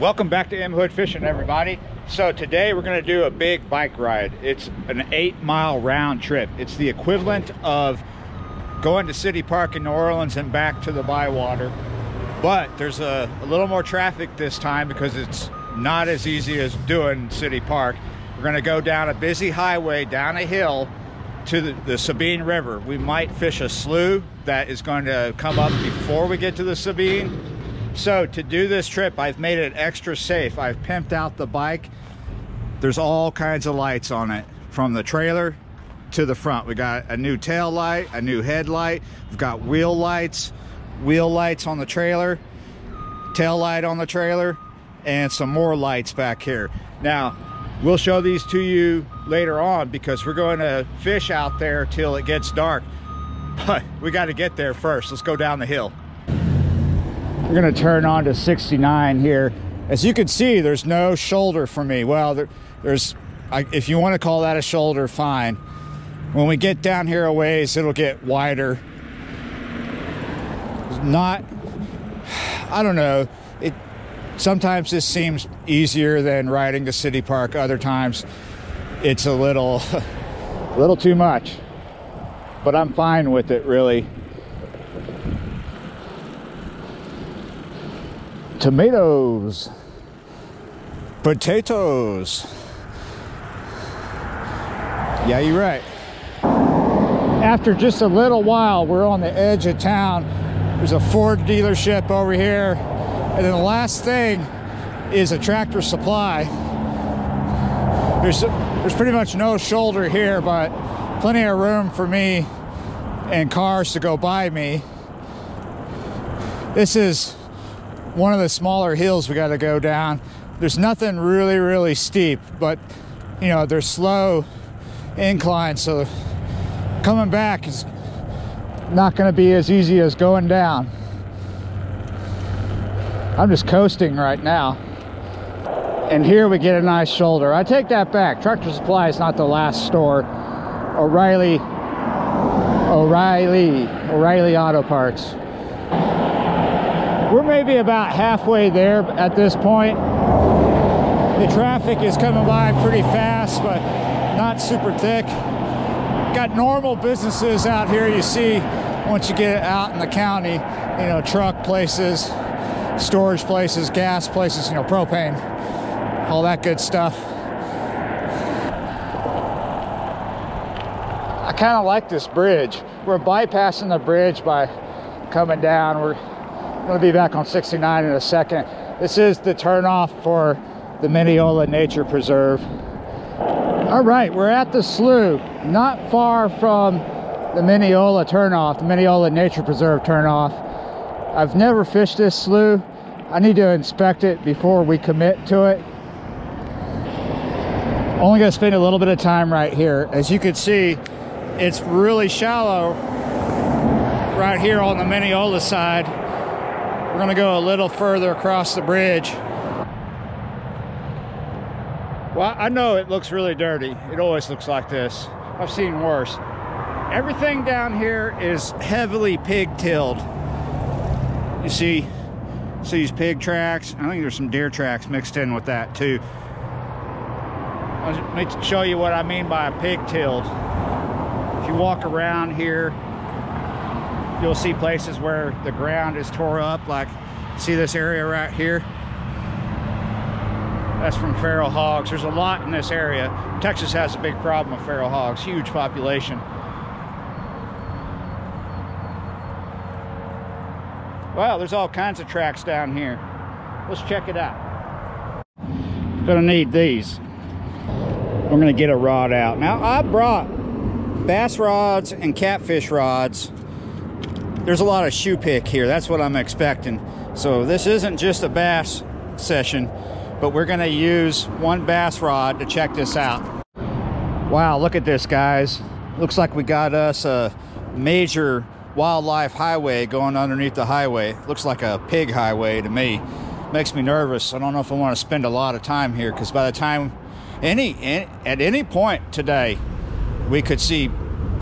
Welcome back to M Hood Fishing, everybody. So today we're going to do a big bike ride. It's an 8-mile round trip. It's the equivalent of going to City Park in New Orleans and back to the Bywater. But there's a little more traffic this time because it's not as easy as doing City Park. We're going to go down a busy highway, down a hill to the Sabine River. We might fish a slough that is going to come up before we get to the Sabine. So to do this trip, I've made it extra safe. I've pimped out the bike. There's all kinds of lights on it, from the trailer to the front. We got a new tail light, a new headlight. We've got wheel lights on the trailer, tail light on the trailer, and some more lights back here. Now, we'll show these to you later on because we're going to fish out there till it gets dark. But we got to get there first. Let's go down the hill. We're going to turn on to 69 here. As you can see, there's no shoulder for me. Well, if you want to call that a shoulder, fine. When we get down here a ways, it'll get wider. I don't know. Sometimes this seems easier than riding to City Park. Other times, it's a little too much. But I'm fine with it, really. Tomatoes, potatoes. Yeah, you're right. After just a little while, we're on the edge of town. There's a Ford dealership over here, and then the last thing is a Tractor Supply. There's pretty much no shoulder here, but plenty of room for me and cars to go by me. This is one of the smaller hills we got to go down. There's nothing really steep, but you know, they're slow inclines, so coming back is not going to be as easy as going down. I'm just coasting right now, and here we get a nice shoulder. I take that back. Tractor Supply is not the last store. O'Reilly Auto Parts. We're maybe about halfway there at this point. The traffic is coming by pretty fast, but not super thick. Got normal businesses out here you see once you get out in the county. You know, truck places, storage places, gas places, you know, propane, all that good stuff. I kind of like this bridge. We're bypassing the bridge by coming down. We're going to be back on 69 in a second. This is the turnoff for the Mineola Nature Preserve. All right, we're at the slough, not far from the Mineola turnoff, the Mineola Nature Preserve turnoff. I've never fished this slough. I need to inspect it before we commit to it. Only going to spend a little bit of time right here. As you can see, it's really shallow right here on the Mineola side. We're going to go a little further across the bridge. Well, I know it looks really dirty. It always looks like this. I've seen worse. Everything down here is heavily pig-tilled. You see these pig tracks. I think there's some deer tracks mixed in with that too. Let me show you what I mean by pig-tilled. If you walk around here, you'll see places where the ground is tore up, like see this area right here? That's from feral hogs. There's a lot in this area. Texas has a big problem with feral hogs, huge population. Well, there's all kinds of tracks down here. Let's check it out. Gonna need these. I'm gonna get a rod out. Now, I brought bass rods and catfish rods. There's a lot of shoe pick here. That's what I'm expecting. So this isn't just a bass session, but we're going to use one bass rod to check this out. Wow, look at this, guys. Looks like we got us a major wildlife highway going underneath the highway. Looks like a pig highway to me. Makes me nervous. I don't know if I want to spend a lot of time here, because by the time at any point today, we could see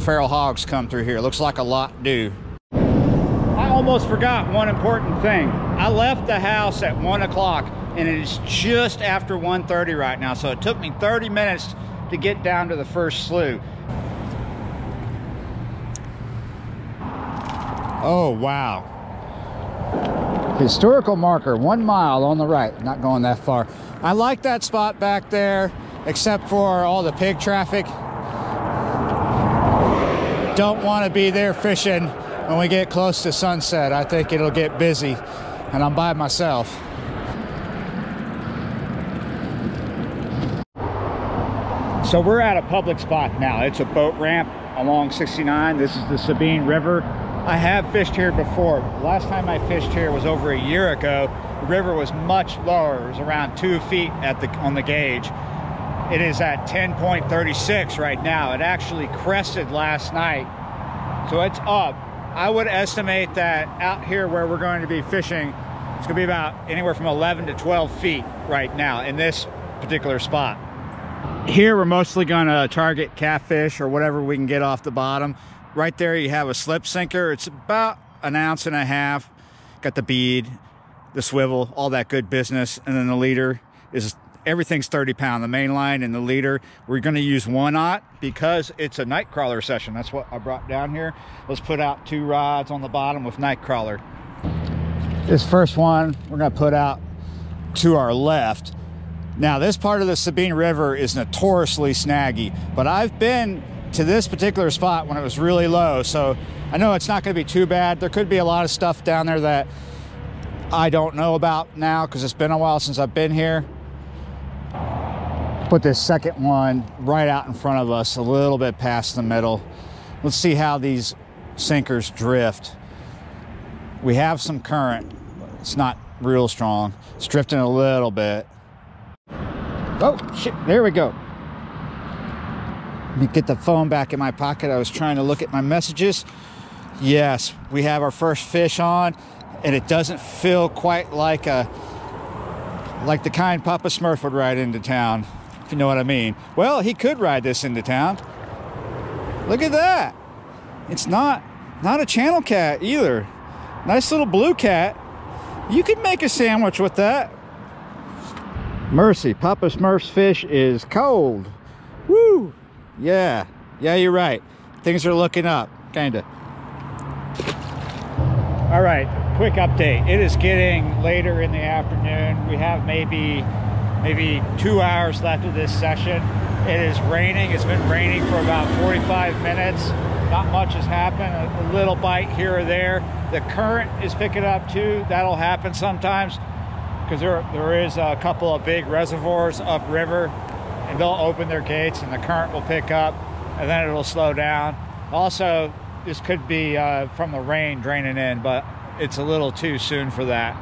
feral hogs come through here. Looks like a lot do. I almost forgot one important thing. I left the house at 1 o'clock and it is just after 1:30 right now. So it took me 30 minutes to get down to the first slough. Oh, wow. Historical marker, 1 mile on the right, not going that far. I like that spot back there, except for all the pig traffic. Don't want to be there fishing when we get close to sunset. I think it'll get busy, and I'm by myself. So we're at a public spot now. It's a boat ramp along 69. This is the Sabine River. I have fished here before. Last time I fished here was over a year ago. The river was much lower. It was around 2 feet on the gauge. It is at 10.36 right now. It actually crested last night, so it's up. I would estimate that out here where we're going to be fishing, it's gonna be about anywhere from 11 to 12 feet right now in this particular spot. Here we're mostly gonna target catfish or whatever we can get off the bottom. Right there you have a slip sinker. It's about 1.5 ounces. Got the bead, the swivel, all that good business. And then the leader is, everything's 30 pound. The main line and the leader, we're gonna use 1/0 because it's a night crawler session. That's what I brought down here. Let's put out 2 rods on the bottom with night crawler. This first one, we're gonna put out to our left. Now this part of the Sabine River is notoriously snaggy, but I've been to this particular spot when it was really low, so I know it's not going to be too bad. There could be a lot of stuff down there that I don't know about now because it's been a while since I've been here. Put this second one right out in front of us, a little bit past the middle. Let's see how these sinkers drift. We have some current. It's not real strong. It's drifting a little bit. Oh shit, there we go. Let me get the phone back in my pocket. I was trying to look at my messages. Yes, we have our first fish on, and it doesn't feel quite like the kind Papa Smurf would ride into town, if you know what I mean. Well, he could ride this into town. Look at that. It's not a channel cat either. Nice little blue cat. You could make a sandwich with that. Mercy, Papa Smurf's fish is cold. Woo! Yeah, you're right. Things are looking up, kinda. All right, quick update. It is getting later in the afternoon. We have maybe 2 hours left of this session. It is raining. It's been raining for about 45 minutes. Not much has happened. A little bite here or there. The current is picking up too. That'll happen sometimes because there is a couple of big reservoirs upriver, and they'll open their gates and the current will pick up and then it'll slow down. Also, this could be from the rain draining in, but it's a little too soon for that.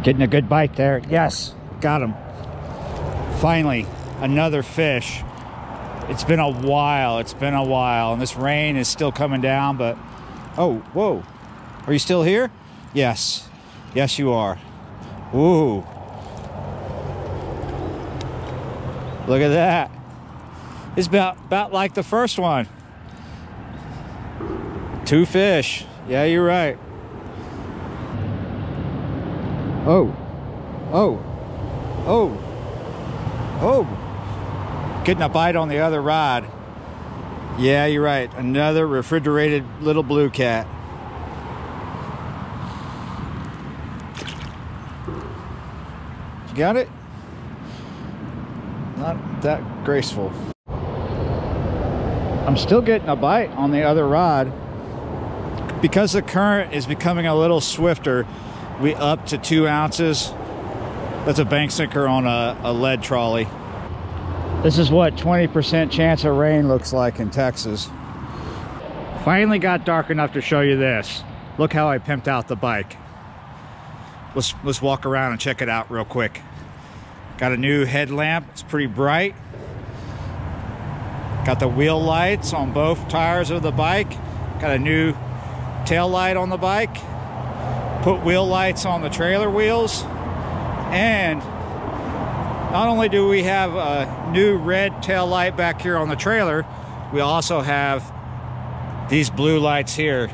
Getting a good bite there. Yes, got him. Finally, another fish. It's been a while, and this rain is still coming down, but oh, whoa. Are you still here? Yes, you are. Ooh. Look at that. It's about like the first one. 2 fish. Yeah, you're right. Oh. Getting a bite on the other rod. Yeah, you're right. Another refrigerated little blue cat. You got it? Not that graceful. I'm still getting a bite on the other rod. Because the current is becoming a little swifter, we up to 2 ounces. That's a bank sinker on a lead trolley. This is what 20% chance of rain looks like in Texas. Finally got dark enough to show you this. Look how I pimped out the bike. Let's walk around and check it out real quick. Got a new headlamp, it's pretty bright. Got the wheel lights on both tires of the bike. Got a new tail light on the bike. Put wheel lights on the trailer wheels. And not only do we have a new red tail light back here on the trailer, we also have these blue lights here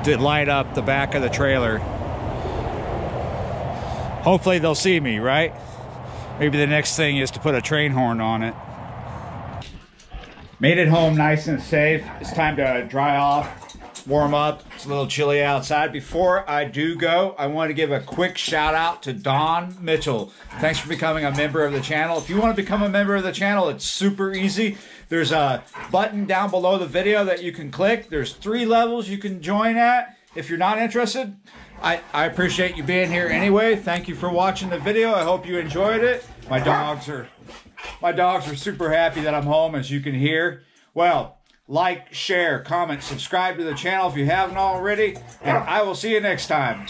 to light up the back of the trailer. Hopefully they'll see me, right? Maybe the next thing is to put a train horn on it. Made it home nice and safe. It's time to dry off, warm up. It's a little chilly outside. Before I do go, I want to give a quick shout out to Don Mitchell. Thanks for becoming a member of the channel. If you want to become a member of the channel, it's super easy. There's a button down below the video that you can click. There's 3 levels you can join at. If you're not interested, I appreciate you being here anyway. Thank you for watching the video. I hope you enjoyed it. My dogs are super happy that I'm home, as you can hear. Well, like, share, comment, subscribe to the channel if you haven't already, and I will see you next time.